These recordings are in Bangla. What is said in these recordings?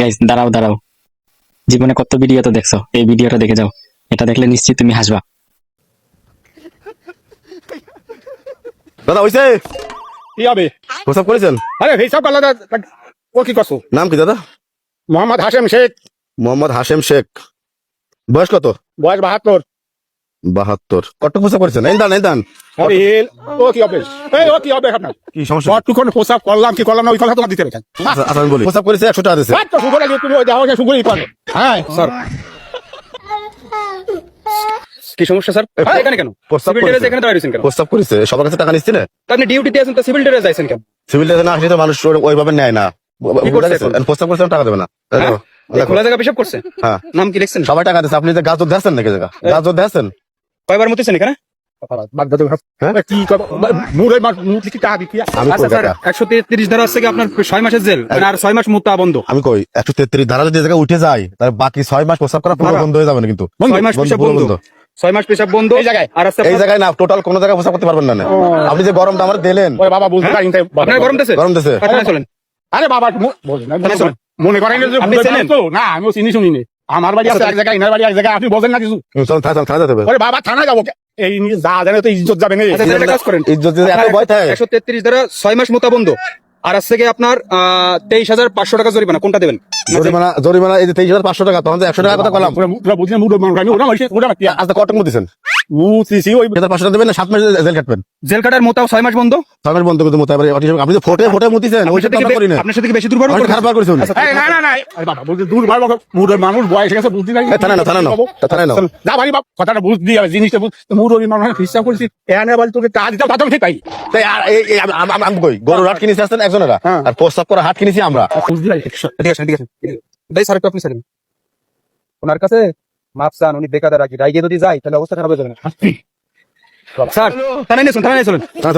গাইস দাঁড়াও দাঁড়াও, জীবনে কত ভিডিও তো দেখছো, এই ভিডিওটা দেখে যাও। এটা দেখলে নিশ্চয়ই তুমি হাসবা। দাদা হইছে কি হবে? প্রস্তাব করেছেন? আরে হিসাব আলাদা। ও কি করছো? নাম কি দাদা? মোহাম্মদ হাশেম শেখ। মোহাম্মদ হাশেম শেখ। বয়স কত? বয়স 72। 72। কত প্রস্তাব করেছেন? এই দান এই দান। আরে ও কি হবে? ও কি হবে আপনার? কি সমস্যা? কতক্ষণ প্রস্তাব করলাম কি করলাম না ওই কথা তোমার দিতে হবে। আচ্ছা আমি বলি, প্রস্তাব করেছে 100 টাকা দিয়েছে। তো শুভ লাগে তুমি ওই যাও শুভই পারো। হ্যাঁ স্যার। কি সমস্যা স্যার? এখানে কেন? প্রস্তাব সিভিল ড্রেস এখানে দাঁড়িয়ে আছেন কেন? প্রস্তাব করেছে, সবার কাছে টাকা নিচ্ছে না। তো আপনি ডিউটিতে আছেন তো সিভিল ড্রেস আছেন কেন? সিভিল ড্রেস না আসলে তো মানুষ ওইভাবে নেয় না। করছে এখন? প্রস্তাব করেছে টাকা দেবে না। হ্যাঁ? এই খোলা জায়গা পেশাব করছে? হ্যাঁ। নাম কি লিখছেন? সবাই টাকা দিচ্ছে, আপনি যে গাছ ধরছেন নাকি জায়গা? গাছ ধরছেন? কয়বার মুতেছেন এখানে? হ্যাঁ? কি করব? মুরে মুতে কি টাকা দিকি? আমি আচ্ছা কই স্যার, টাকা? 133 ধারা আছে কি আপনার 6 মাসের জেল মানে আর 6 মাস মুতা বন্ধ। আমি কই 133 ধারা যদি জায়গা উঠে যায় তাহলে বাকি 6 মাস প্রস্তাব করা পুরো বন্ধ হয়ে যাবে না কিন্তু। 6 মাস পেশাব পুরো বন্ধ। 6 মাস পেশাব বন্ধ এই জায়গায় আর আছে এই জায়গায় না, টোটাল কোন জায়গায় প্রস্তাব করতে পারবেন না। আপনি যে গরমটা আমার দিলেন, ওরে বাবা বুঝতে পারিনি তাই হ্যাঁ? আপনার গরম দিছে? গরম দিছে। আপনারা চলেন। আরে বাবা বলেন না চলেন। মনে করেন যে আপনি চেনেন? তো না আমি চিনি শুনি নি। আমার বাড়ি আছে এক জায়গায়, ইনার বাড়ি এক জায়গায়, আপনি বলেন না কিছু। চলুন থানা যেতে হবে। ওরে বাবা থানায় যাবো কে? এই নিয়ে যা জানে তো ইজ্জত যাবে না। আচ্ছা, তাহলে কাজ করেন। ইজ্জত যদি এত ভয় থাকে। 133 ধারা 6 মাস মুতা বন্ধ আর আছে কি আপনার 23,500 টাকা জরিমানা, কোনটা দেবেন? জরিমানা এই যে 23,500 টাকা, তখন যে 100 টাকা কথা বললাম। পুরো বুঝলেন মুড মানুষ আমি ওরা হইছে ওরা কি আজকে কত টাকা দিয়েছেন? মুতিছি ওই 500 টাকা দেবেন না 7 মাস জেল কাটবেন? জেল কাটার মোতাও 6 মাস বন্ধ। 6 মাস বন্ধ করতে মতো আপনি যে ফোটে মুতিছেন ওই কথা করি না। আপনার সাথে কি বেশি দুর্ব্যবহার অনেক খারাপ করেছেন। এই না না না আরে বাবা বলতে দুর্ব্যবহার মুডের মানুষ বয়স গেছে বুঝতে নাই। থানা না। যা ভাই বাপ কথাটা বুঝদি হবে জিনিসটা বুঝ মুডের মানুষ হিসাব করেছি এখানে বল তোকে কাজ দিতে কথা ঠিক তাই। তাই আর আমি কই গরুর হাট কিনেছি আসছেন একজনেরা, আর প্রস্তাব করা হাট কিনেছি আমরা। বুঝদি ভাই ঠিক আছে ভাই স্যার একটু আপনি স্যার ওনার কাছে মাপ চান, উনি বেকার রাখি রাইগে যদি যাই তাহলে অবস্থা খারাপ হয়ে যাবে না স্যার। থানায় নিয়ে চলুন থানায়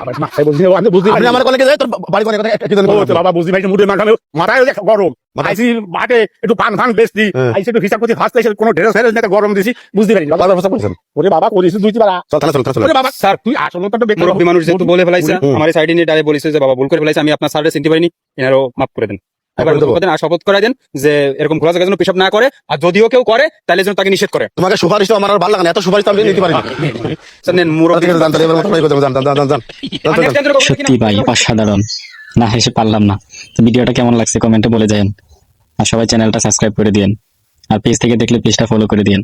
আবার মাথায় বুঝদি আমি বুঝদি আপনি আমার কলেজে যাই, তোর বাড়ি কোনে কথা কি জানেন? ও তো বাবা বুঝদি ভাই মুডের মানুষ মাথায় গরম আইসি মাঠে একটু পান বেশি আইসি একটু হিসাব করছি ফার্স্ট এসে কোনো ড্রেস ফেরেস না গরম দিছি বুঝদি পারি বাবা প্রস্তাব করেছেন? ওরে বাবা করিস দুই তিনবার চল। ওরে বাবা স্যার তুই আসলে তো বেকার মুরব্বি মানুষ যেহেতু বলে ফেলাইছে আমার সাইডে নিয়ে ডাইরে বলেছে যে বাবা ভুল করে ফেলাইছে, আমি আপনার স্যারের চিনতে পারিনি, এনারও মাফ করে দেন। এবার আর শপথ করাই দেন যে এরকম খোলা জায়গায় যেন পেশাব না করে, আর যদিও কেউ করে তাহলে যেন তাকে নিষেধ করে। তোমাকে সুপারিশ তো আমার আর ভালো লাগে না, এত সুপারিশ তো আমি নিতে পারি না। স্যার নেন মুরব্বি সত্যি ভাই অসাধারণ, না হেসে পারলাম না। তো ভিডিওটা কেমন লাগছে কমেন্টে বলে যান, আর সবাই চ্যানেলটা সাবস্ক্রাইব করে দিয়েন, আর পেজ থেকে দেখলে পেজটা ফলো করে দিয়েন।